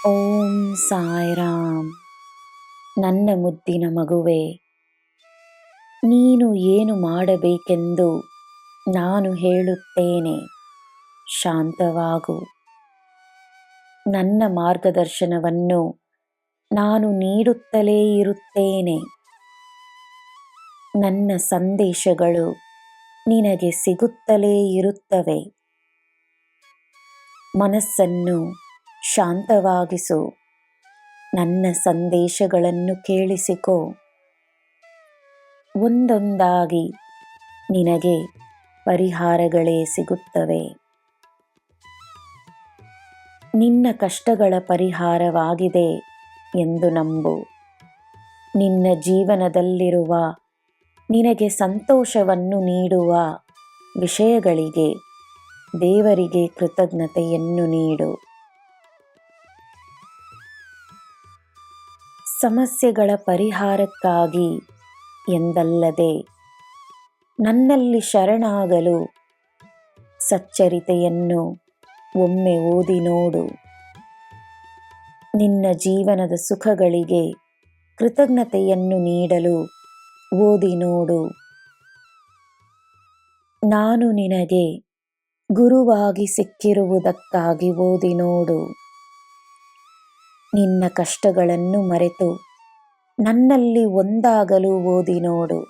ಓಂ ಸಾಯಿರಾಮ್. ನನ್ನ ಮುದ್ದಿನ ಮಗುವೆ, ನೀನು ಏನು ಮಾಡಬೇಕೆಂದು ನಾನು ಹೇಳುತ್ತೇನೆ. ಶಾಂತವಾಗು. ನನ್ನ ಮಾರ್ಗದರ್ಶನವನ್ನು ನಾನು ನೀಡುತ್ತಲೇ ಇರುತ್ತೇನೆ. ನನ್ನ ಸಂದೇಶಗಳು ನಿನಗೆ ಸಿಗುತ್ತಲೇ ಇರುತ್ತವೆ. ಮನಸ್ಸನ್ನು ಶಾಂತವಾಗಿಸು. ನನ್ನ ಸಂದೇಶಗಳನ್ನು ಕೇಳಿಸಿಕೊ. ಒಂದೊಂದಾಗಿ ನಿನಗೆ ಪರಿಹಾರಗಳೇ ಸಿಗುತ್ತವೆ. ನಿನ್ನ ಕಷ್ಟಗಳ ಪರಿಹಾರವಾಗಿದೆ ಎಂದು ನಂಬು. ನಿನ್ನ ಜೀವನದಲ್ಲಿರುವ ನಿನಗೆ ಸಂತೋಷವನ್ನು ನೀಡುವ ವಿಷಯಗಳಿಗೆ ದೇವರಿಗೆ ಕೃತಜ್ಞತೆಯನ್ನು ನೀಡು. ಸಮಸ್ಯೆಗಳ ಪರಿಹಾರಕ್ಕಾಗಿ ಎಂದಲ್ಲದೆ ನನ್ನಲ್ಲಿ ಶರಣಾಗಲು ಸಚ್ಚರಿತೆಯನ್ನು ಒಮ್ಮೆ ಓದಿ ನೋಡು. ನಿನ್ನ ಜೀವನದ ಸುಖಗಳಿಗೆ ಕೃತಜ್ಞತೆಯನ್ನು ನೀಡಲು ಓದಿ ನೋಡು. ನಾನು ನಿನಗೆ ಗುರುವಾಗಿ ಸಿಕ್ಕಿರುವುದಕ್ಕಾಗಿ ಓದಿ ನೋಡು. ನಿನ್ನ ಕಷ್ಟಗಳನ್ನು ಮರೆತು ನನ್ನಲ್ಲಿ ಒಂದಾಗಲು ಓದಿ ನೋಡು.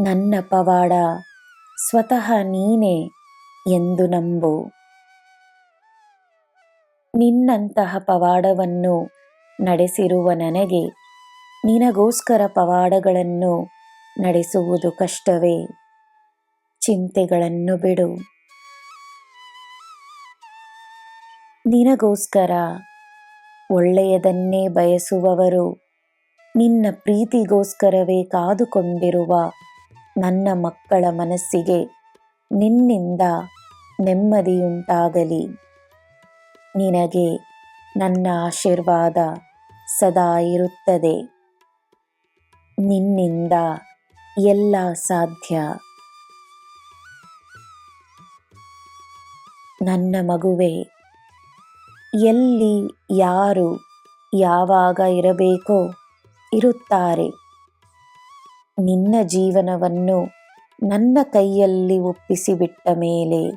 ನನ್ನ ಪವಾಡ ಸ್ವತಃ ನೀನೇ ಎಂದು ನಂಬು. ನಿನ್ನಂತಹ ಪವಾಡವನ್ನು ನಡೆಸಿರುವ ನನಗೆ ನಿನಗೋಸ್ಕರ ಪವಾಡಗಳನ್ನು ನಡೆಸುವುದು ಕಷ್ಟವೇ? ಚಿಂತೆಗಳನ್ನು ಬಿಡು. ನಿನಗೋಸ್ಕರ ಒಳ್ಳೆಯದನ್ನೇ ಬಯಸುವವರು, ನಿನ್ನ ಪ್ರೀತಿಗೋಸ್ಕರವೇ ಕಾದುಕೊಂಡಿರುವ ನನ್ನ ಮಕ್ಕಳ ಮನಸ್ಸಿಗೆ ನಿನ್ನಿಂದ ನೆಮ್ಮದಿಯುಂಟಾಗಲಿ. ನಿನಗೆ ನನ್ನ ಆಶೀರ್ವಾದ ಸದಾ ಇರುತ್ತದೆ. ನಿನ್ನಿಂದ ಎಲ್ಲ ಸಾಧ್ಯ. ನನ್ನ ಮಗುವೆ, ಎಲ್ಲಿ ಯಾರು ಯಾವಾಗ ಇರಬೇಕೋ ಇರುತ್ತಾರೆ. ನಿನ್ನ ಜೀವನವನ್ನು ನನ್ನ ಕೈಯಲ್ಲಿ ಒಪ್ಪಿಸಿಬಿಟ್ಟ ಮೇಲೆ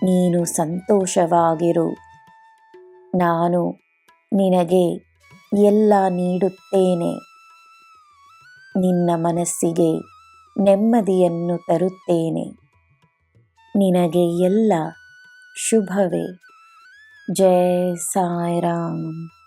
ನೀನು ಸಂತೋಷವಾಗಿರು. ನಾನು ನಿನಗೆ ಎಲ್ಲ ನೀಡುತ್ತೇನೆ. ನಿನ್ನ ಮನಸ್ಸಿಗೆ ನೆಮ್ಮದಿಯನ್ನು ತರುತ್ತೇನೆ. ನಿನಗೆ ಎಲ್ಲ ಶುಭವೇ. ಜೈ ಸಾಯಿರಾಮ್.